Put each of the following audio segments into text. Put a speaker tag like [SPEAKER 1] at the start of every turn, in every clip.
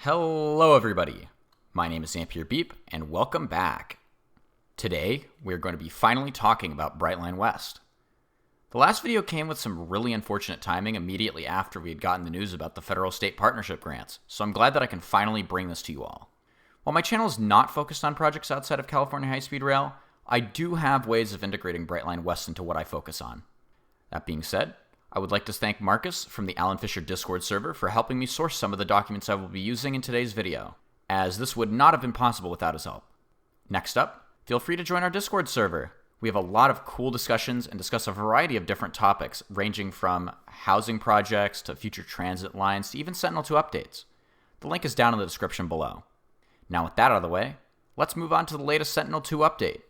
[SPEAKER 1] Hello everybody, my name is Zampier Beep and welcome back. Today we're going to be finally talking about Brightline West. The last video came with some really unfortunate timing immediately after we had gotten the news about the federal state partnership grants, so I'm glad that I can finally bring this to you all. While my channel is not focused on projects outside of California high-speed rail, I do have ways of integrating Brightline West into what I focus on. That being said, I would like to thank Marcus from the Alan Fisher Discord server for helping me source some of the documents I will be using in today's video, as this would not have been possible without his help. Next up, feel free to join our Discord server. We have a lot of cool discussions and discuss a variety of different topics, ranging from housing projects to future transit lines to even Sentinel-2 updates. The link is down in the description below. Now with that out of the way, let's move on to the latest Sentinel-2 update.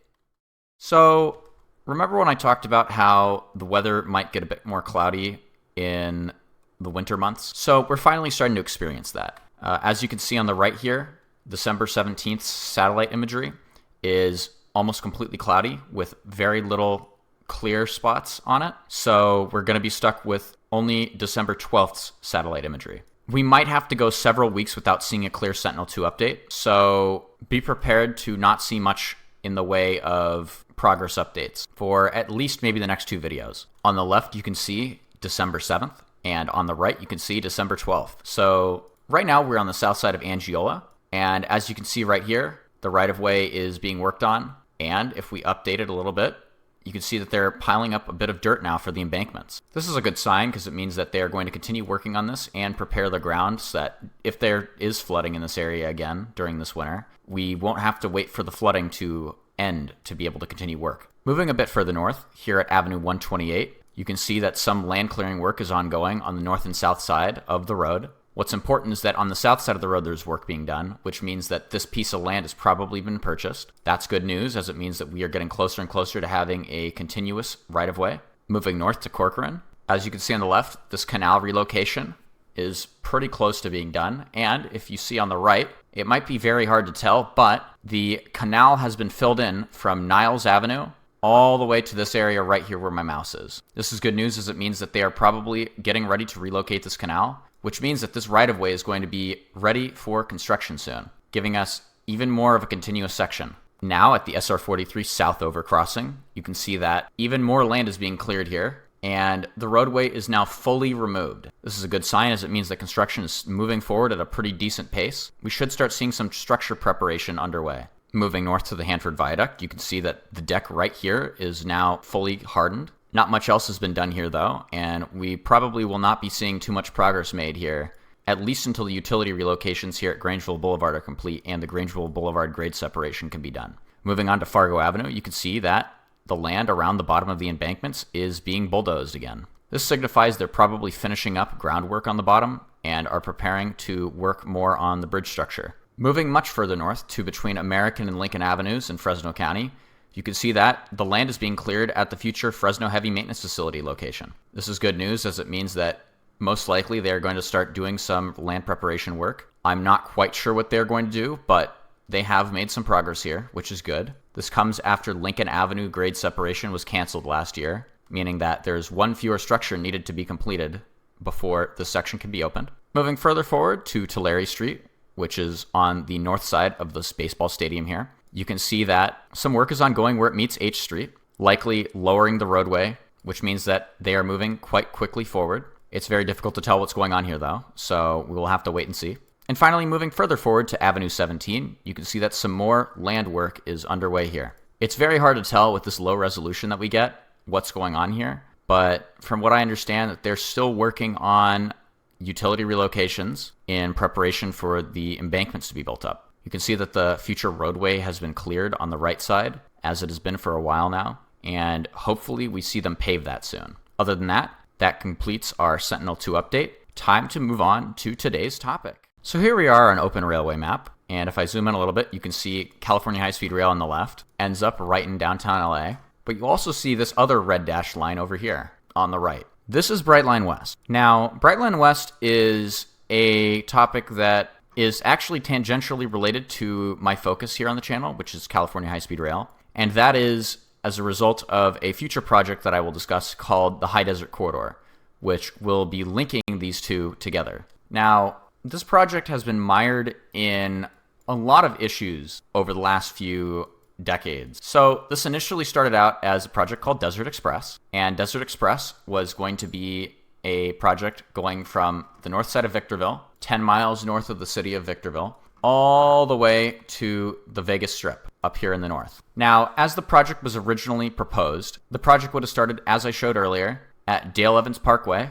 [SPEAKER 1] So, remember when I talked about how the weather might get a bit more cloudy in the winter months? So we're finally starting to experience that. As you can see on the right here, December 17th satellite imagery is almost completely cloudy with very little clear spots on it. So we're going to be stuck with only December 12th's satellite imagery. We might have to go several weeks without seeing a clear Sentinel-2 update, so be prepared to not see much in the way of progress updates for at least maybe the next two videos. On the left, you can see December 7th, and on the right, you can see December 12th. So right now, we're on the south side of Angiola, and as you can see right here, the right-of-way is being worked on, and if we update it a little bit, you can see that they're piling up a bit of dirt now for the embankments. This is a good sign because it means that they're going to continue working on this and prepare the ground so that if there is flooding in this area again during this winter, we won't have to wait for the flooding to end to be able to continue work. Moving a bit further north, here at Avenue 128, you can see that some land clearing work is ongoing on the north and south side of the road. What's important is that on the south side of the road there's work being done, which means that this piece of land has probably been purchased. That's good news, as it means that we are getting closer and closer to having a continuous right-of-way. Moving north to Corcoran, as you can see on the left, this canal relocation is pretty close to being done, and if you see on the right, it might be very hard to tell, but the canal has been filled in from Niles Avenue all the way to this area right here where my mouse is. This is good news, as it means that they are probably getting ready to relocate this canal, which means that this right-of-way is going to be ready for construction soon, giving us even more of a continuous section. Now at the SR-43 South Overcrossing, you can see that even more land is being cleared here, and the roadway is now fully removed. This is a good sign, as it means that construction is moving forward at a pretty decent pace. We should start seeing some structure preparation underway. Moving north to the Hanford Viaduct, you can see that the deck right here is now fully hardened. Not much else has been done here though, and we probably will not be seeing too much progress made here, at least until the utility relocations here at Grangeville Boulevard are complete and the Grangeville Boulevard grade separation can be done. Moving on to Fargo Avenue, you can see that the land around the bottom of the embankments is being bulldozed again. This signifies they're probably finishing up groundwork on the bottom and are preparing to work more on the bridge structure. Moving much further north to between American and Lincoln Avenues in Fresno County, you can see that the land is being cleared at the future Fresno Heavy Maintenance Facility location. This is good news, as it means that most likely they're going to start doing some land preparation work. I'm not quite sure what they're going to do, but they have made some progress here, which is good. This comes after Lincoln Avenue grade separation was canceled last year, meaning that there's one fewer structure needed to be completed before the section can be opened. Moving further forward to Tulare Street, which is on the north side of this baseball stadium here, you can see that some work is ongoing where it meets H Street, likely lowering the roadway, which means that they are moving quite quickly forward. It's very difficult to tell what's going on here though, so we will have to wait and see. And finally, moving further forward to Avenue 17, you can see that some more land work is underway here. It's very hard to tell with this low resolution that we get what's going on here, but from what I understand, that they're still working on utility relocations in preparation for the embankments to be built up. You can see that the future roadway has been cleared on the right side, as it has been for a while now, and hopefully we see them pave that soon. Other than that, that completes our Sentinel-2 update. Time to move on to today's topic. So here we are on Open Railway Map, and if I zoom in a little bit, you can see California High-Speed Rail on the left, ends up right in downtown LA, but you also see this other red dashed line over here on the right. This is Brightline West. Now, Brightline West is a topic that is actually tangentially related to my focus here on the channel, which is California High-Speed Rail, and that is as a result of a future project that I will discuss called the High Desert Corridor, which will be linking these two together. Now, this project has been mired in a lot of issues over the last few decades. So this initially started out as a project called Desert Express, and Desert Express was going to be a project going from the north side of Victorville, 10 miles north of the city of Victorville, all the way to the Vegas Strip up here in the north. Now, as the project was originally proposed, the project would have started, as I showed earlier, at Dale Evans Parkway.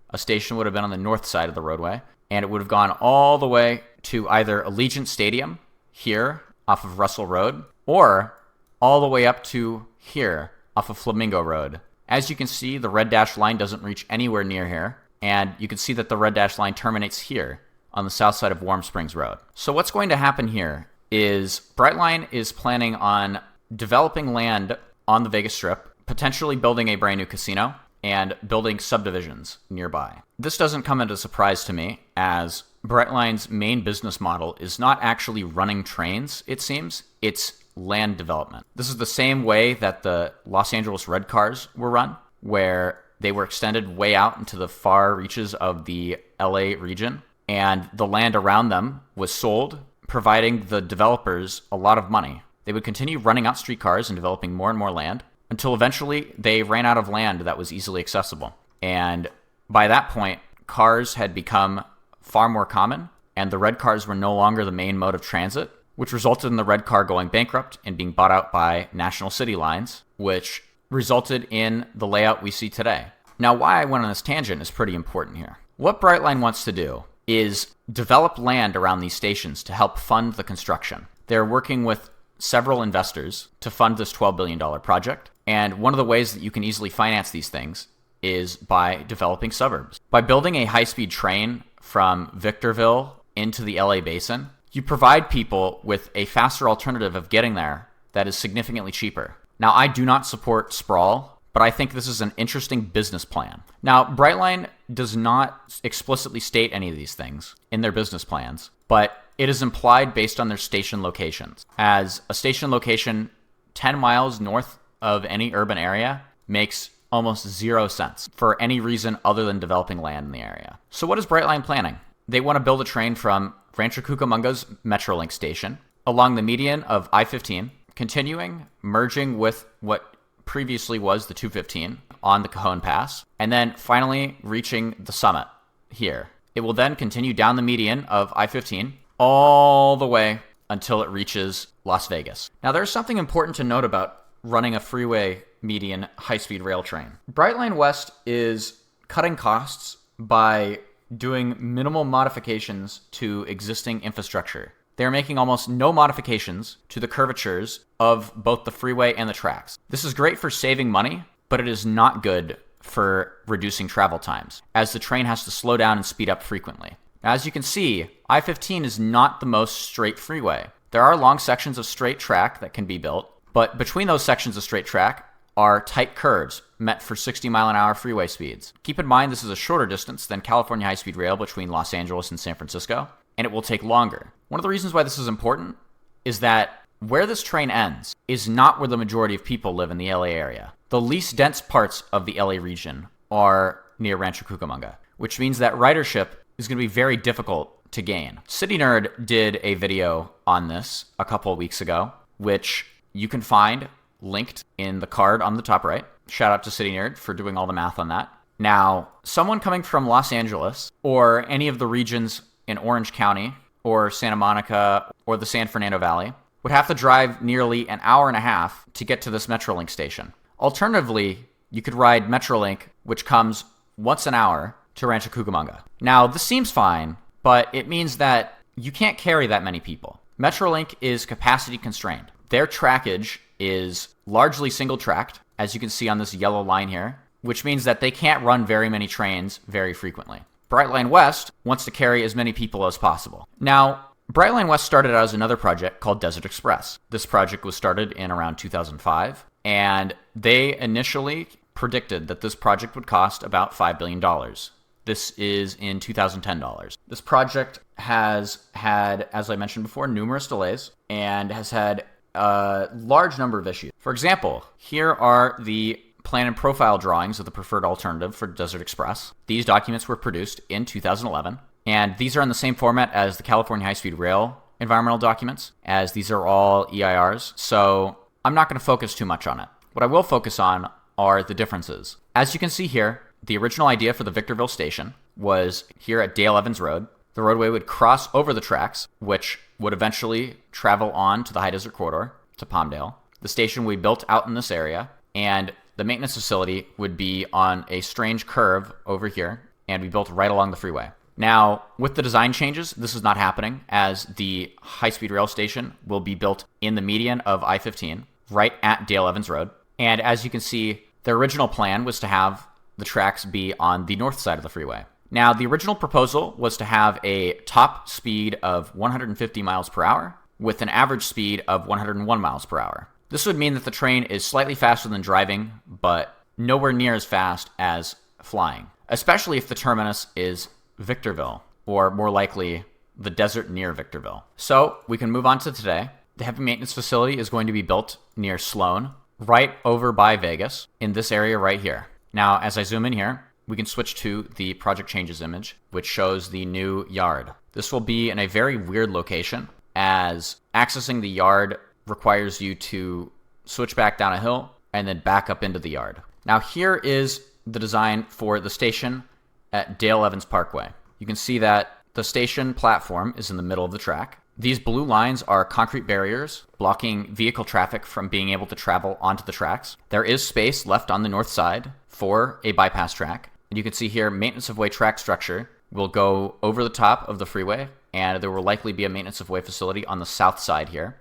[SPEAKER 1] A station would have been on the north side of the roadway, and it would have gone all the way to either Allegiant Stadium here off of Russell Road, or all the way up to here off of Flamingo Road. As you can see, the red dashed line doesn't reach anywhere near here, and you can see that the red dashed line terminates here on the south side of Warm Springs Road. So what's going to happen here is Brightline is planning on developing land on the Vegas Strip, potentially building a brand new casino, and building subdivisions nearby. This doesn't come as a surprise to me, as Brightline's main business model is not actually running trains, it seems. It's land development. This is the same way that the Los Angeles Red Cars were run, where they were extended way out into the far reaches of the LA region, and the land around them was sold, providing the developers a lot of money. They would continue running out streetcars and developing more and more land until eventually they ran out of land that was easily accessible. And by that point, cars had become far more common, and the red cars were no longer the main mode of transit, which resulted in the red car going bankrupt and being bought out by National City Lines, which resulted in the layout we see today. Now, why I went on this tangent is pretty important here. What Brightline wants to do is develop land around these stations to help fund the construction. They're working with several investors to fund this $12 billion project, and one of the ways that you can easily finance these things is by developing suburbs. By building a high-speed train from Victorville into the LA basin, you provide people with a faster alternative of getting there that is significantly cheaper. Now, I do not support sprawl, but I think this is an interesting business plan. Now, Brightline does not explicitly state any of these things in their business plans, but it is implied based on their station locations, as a station location 10 miles north of any urban area makes almost 0 sense for any reason other than developing land in the area. So what is Brightline planning? They want to build a train from Rancho Cucamonga's Metrolink station along the median of I-15, continuing, merging with what previously was the 215 on the Cajon Pass, and then finally reaching the summit here. It will then continue down the median of I-15 all the way until it reaches Las Vegas. Now, there's something important to note about running a freeway median high-speed rail train. Brightline West is cutting costs by doing minimal modifications to existing infrastructure. They're making almost no modifications to the curvatures of both the freeway and the tracks. This is great for saving money, but it is not good for reducing travel times, as the train has to slow down and speed up frequently. Now, as you can see, I-15 is not the most straight freeway. There are long sections of straight track that can be built, but between those sections of straight track are tight curves meant for 60-mile-an-hour freeway speeds. Keep in mind this is a shorter distance than California high-speed rail between Los Angeles and San Francisco, and it will take longer. One of the reasons why this is important is that where this train ends is not where the majority of people live in the LA area. The least dense parts of the LA region are near Rancho Cucamonga, which means that ridership is going to be very difficult to gain. City Nerd did a video on this a couple of weeks ago, which you can find linked in the card on the top right. Shout out to City Nerd for doing all the math on that. Now, someone coming from Los Angeles or any of the regions in Orange County or Santa Monica or the San Fernando Valley would have to drive nearly an hour and a half to get to this Metrolink station. Alternatively, you could ride Metrolink, which comes once an hour to Rancho Cucamonga. Now, this seems fine, but it means that you can't carry that many people. Metrolink is capacity constrained. Their trackage is largely single-tracked, as you can see on this yellow line here, which means that they can't run very many trains very frequently. Brightline West wants to carry as many people as possible. Now, Brightline West started out as another project called Desert Express. This project was started in around 2005, and they initially predicted that this project would cost about $5 billion. This is in 2010 dollars. This project has had, as I mentioned before, numerous delays and has had a large number of issues. For example, here are the plan and profile drawings of the preferred alternative for Desert Express. These documents were produced in 2011, And these are in the same format as the California High-Speed Rail environmental documents, as these are all EIRs. So I'm not going to focus too much on it. What I will focus on are the differences. As you can see here, the original idea for the Victorville station was here at Dale Evans Road. The roadway would cross over the tracks, which would eventually travel on to the High Desert Corridor to Palmdale. The station would be built out in this area, and the maintenance facility would be on a strange curve over here and be built right along the freeway. Now, with the design changes, this is not happening, as the high-speed rail station will be built in the median of I-15, right at Dale Evans Road. And as you can see, the original plan was to have the tracks be on the north side of the freeway. Now, the original proposal was to have a top speed of 150 miles per hour with an average speed of 101 miles per hour. This would mean that the train is slightly faster than driving, but nowhere near as fast as flying, especially if the terminus is Victorville, or more likely, the desert near Victorville. So we can move on to today. The heavy maintenance facility is going to be built near Sloan, right over by Vegas, in this area right here. Now, as I zoom in here, we can switch to the project changes image, which shows the new yard. This will be in a very weird location, as accessing the yard requires you to switch back down a hill and then back up into the yard. Now, here is the design for the station at Dale Evans Parkway. You can see that the station platform is in the middle of the track. These blue lines are concrete barriers blocking vehicle traffic from being able to travel onto the tracks. There is space left on the north side for a bypass track. And you can see here, maintenance of way track structure will go over the top of the freeway, and there will likely be a maintenance of way facility on the south side here.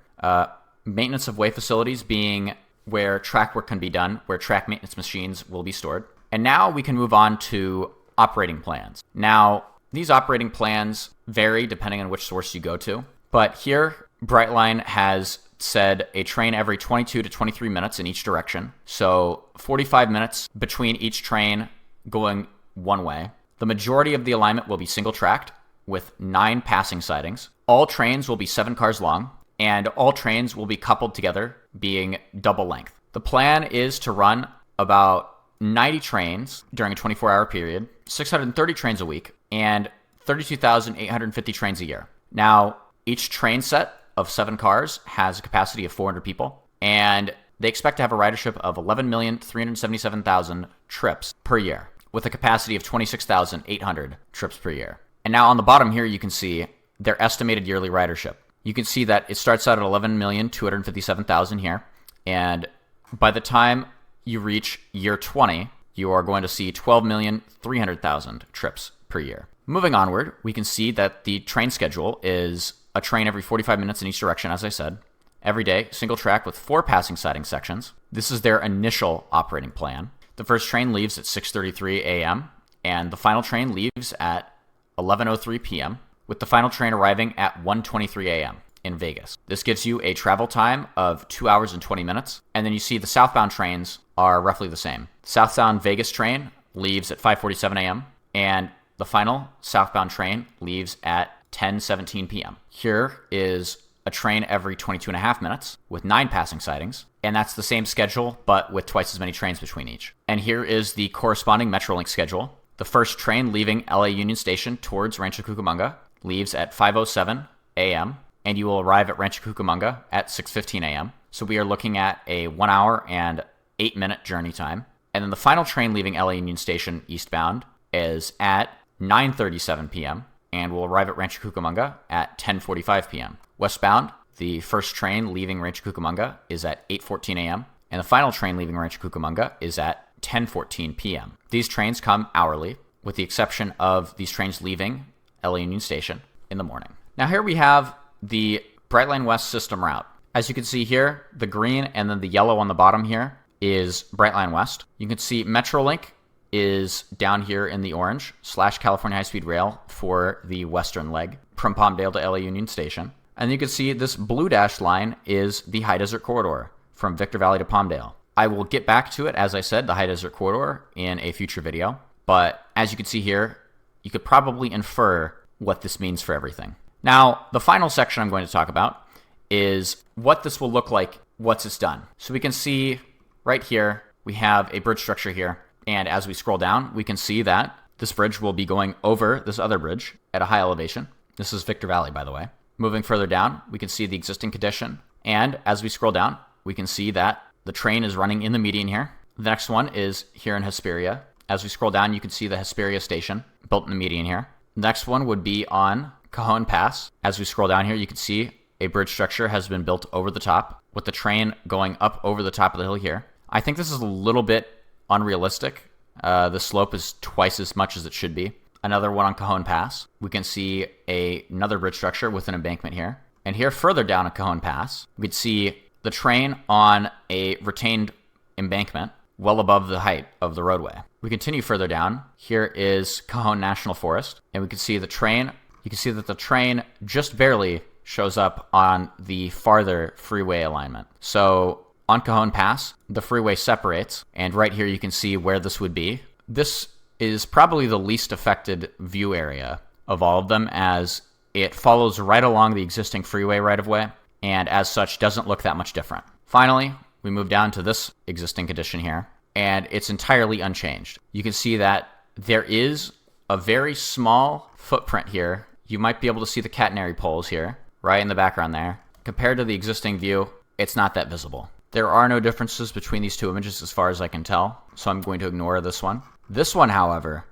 [SPEAKER 1] Maintenance of way facilities being where track work can be done, where track maintenance machines will be stored. And now we can move on to operating plans. Now, these operating plans vary depending on which source you go to. But here, Brightline has said a train every 22 to 23 minutes in each direction. So 45 minutes between each train going one way. The majority of the alignment will be single-tracked with 9 passing sidings. All trains will be 7 cars long, and all trains will be coupled together, being double length. The plan is to run about 90 trains during a 24-hour period, 630 trains a week, and 32,850 trains a year. Now, each train set of 7 cars has a capacity of 400 people, and they expect to have a ridership of 11,377,000 trips per year, with a capacity of 26,800 trips per year. And now on the bottom here, you can see their estimated yearly ridership. You can see that it starts out at 11,257,000 here, and by the time you reach year 20, you are going to see 12,300,000 trips per year. Moving onward, we can see that the train schedule is a train every 45 minutes in each direction, as I said. Every day, single track with 4 passing siding sections. This is their initial operating plan. The first train leaves at 6:33 a.m., and the final train leaves at 11:03 p.m., with the final train arriving at 1:23 a.m. in Vegas. This gives you a travel time of 2 hours and 20 minutes, and then you see the southbound trains are roughly the same. Southbound Vegas train leaves at 5:47 a.m., and the final southbound train leaves at 10:17 p.m. Here is a train every 22 and a half minutes with 9 passing sidings, and that's the same schedule, but with twice as many trains between each. And here is the corresponding Metrolink schedule. The first train leaving LA Union Station towards Rancho Cucamonga leaves at 5:07 a.m., and you will arrive at Rancho Cucamonga at 6:15 a.m. So we are looking at a 1 hour and 8 minute journey time. And then the final train leaving LA Union Station eastbound is at 9:37 p.m., and will arrive at Rancho Cucamonga at 10:45 p.m. Westbound, the first train leaving Rancho Cucamonga is at 8:14 a.m., and the final train leaving Rancho Cucamonga is at 10:14 p.m. These trains come hourly, with the exception of these trains leaving LA Union Station in the morning. Now here we have the Brightline West system route. As you can see here, the green and then the yellow on the bottom here is Brightline West. You can see Metrolink is down here in the orange, / California High-Speed Rail for the western leg from Palmdale to LA Union Station. And you can see this blue dashed line is the High Desert Corridor from Victor Valley to Palmdale. I will get back to it, as I said, the High Desert Corridor, in a future video. But as you can see here, you could probably infer what this means for everything. Now, the final section I'm going to talk about is what this will look like once it's done. So we can see right here, we have a bridge structure here. And as we scroll down, we can see that This bridge will be going over this other bridge at a high elevation. This is Victor Valley, by the way. Moving further down, we can see the existing condition. And as we scroll down, we can see that the train is running in the median here. The next one is here in Hesperia. As we scroll down, you can see the Hesperia station built in the median here. The next one would be on Cajon Pass. As we scroll down here, you can see a bridge structure has been built over the top with the train going up over the top of the hill here. I think this is a little bit unrealistic. The slope is twice as much as it should be. Another one on Cajon Pass. We can see another bridge structure with an embankment here. And here further down at Cajon Pass, we'd see the train on a retained embankment well above the height of the roadway. We continue further down. Here is Cajon National Forest, and we can see the train. You can see that the train just barely shows up on the farther freeway alignment. So on Cajon Pass, the freeway separates, and right here you can see where this would be. This is probably the least affected view area of all of them, as it follows right along the existing freeway right-of-way, and as such doesn't look that much different. Finally, we move down to this existing condition here, and it's entirely unchanged. You can see that there is a very small footprint here. You might be able to see the catenary poles here, right in the background there. Compared to the existing view, it's not that visible. There are no differences between these two images as far as I can tell, so I'm going to ignore this one. This one, however,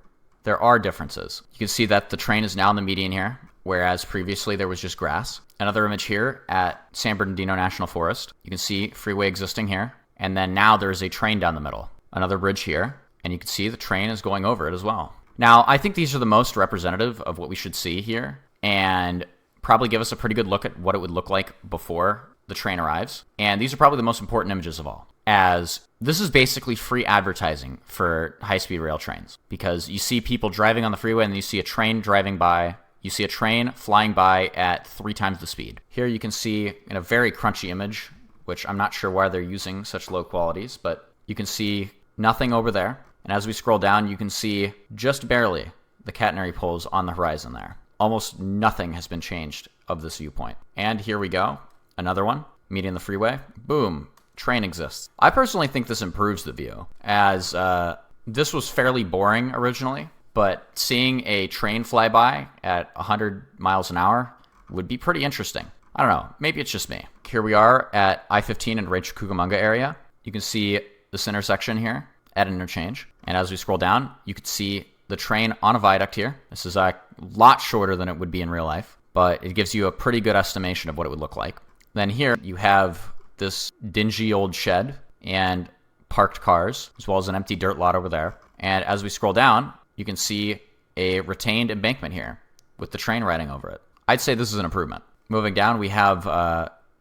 [SPEAKER 1] there are differences. You can see that the train is now in the median here, whereas previously there was just grass. Another image here at San Bernardino National Forest. You can see freeway existing here, and then now there's a train down the middle. Another bridge here, and you can see the train is going over it as well. Now, I think these are the most representative of what we should see here, and probably give us a pretty good look at what it would look like before the train arrives. And these are probably the most important images of all, as this is basically free advertising for high-speed rail trains, because you see people driving on the freeway and then you see a train driving by. You see a train flying by at 3 times the speed. Here you can see in a very crunchy image, which I'm not sure why they're using such low qualities, but you can see nothing over there. And as we scroll down, you can see just barely the catenary poles on the horizon there. Almost nothing has been changed of this viewpoint. And here we go. Another one, meeting the freeway. Boom, train exists. I personally think this improves the view, as this was fairly boring originally, but seeing a train fly by at 100 miles an hour would be pretty interesting. I don't know, maybe it's just me. Here we are at I-15 in Rancho Cucamonga area. You can see this intersection here at an interchange. And as we scroll down, you can see the train on a viaduct here. This is a lot shorter than it would be in real life, but it gives you a pretty good estimation of what it would look like. Then here you have this dingy old shed and parked cars, as well as an empty dirt lot over there. And as we scroll down, you can see a retained embankment here with the train riding over it. I'd say this is an improvement. Moving down, we have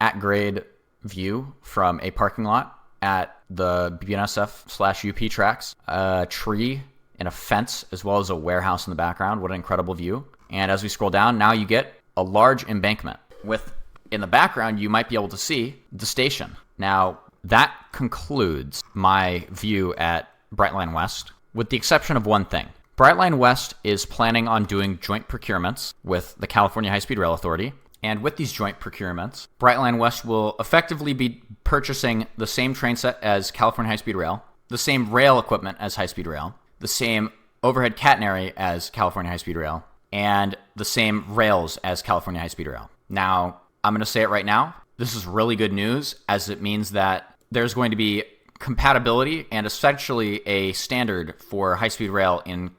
[SPEAKER 1] at-grade view from a parking lot at the BNSF/UP tracks, a tree and a fence, as well as a warehouse in the background. What an incredible view. And as we scroll down, now you get a large embankment with, in the background, you might be able to see the station. Now, that concludes my view at Brightline West, with the exception of one thing. Brightline West is planning on doing joint procurements with the California High-Speed Rail Authority. And with these joint procurements, Brightline West will effectively be purchasing the same train set as California High-Speed Rail, the same rail equipment as High-Speed Rail, the same overhead catenary as California High-Speed Rail, and the same rails as California High-Speed Rail. Now, I'm going to say it right now. This is really good news, as it means that there's going to be compatibility and essentially a standard for high-speed rail in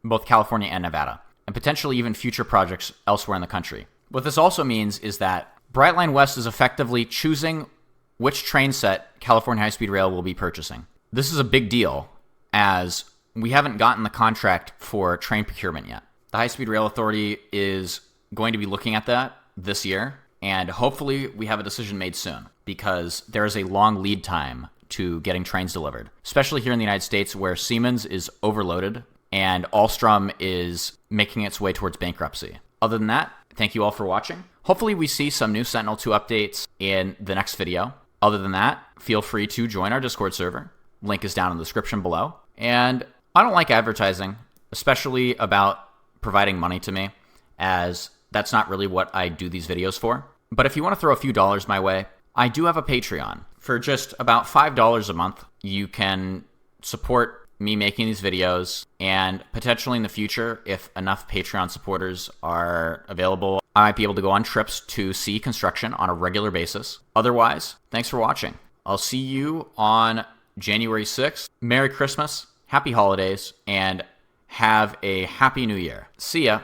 [SPEAKER 1] both California and Nevada, and potentially even future projects elsewhere in the country. What this also means is that Brightline West is effectively choosing which train set California High-Speed Rail will be purchasing. This is a big deal, as we haven't gotten the contract for train procurement yet. The High-Speed Rail Authority is going to be looking at that this year, and hopefully we have a decision made soon, because there is a long lead time to getting trains delivered, especially here in the United States, where Siemens is overloaded and Alstom is making its way towards bankruptcy. Other than that, thank you all for watching. Hopefully we see some new Sentinel-2 updates in the next video. Other than that, feel free to join our Discord server. Link is down in the description below. And I don't like advertising, especially about providing money to me, as that's not really what I do these videos for. But if you want to throw a few dollars my way, I do have a Patreon. For just about $5 a month, you can support me making these videos, and potentially in the future, if enough Patreon supporters are available, I might be able to go on trips to see construction on a regular basis. Otherwise, thanks for watching. I'll see you on January 6th. Merry Christmas, Happy Holidays, and have a Happy New Year. See ya.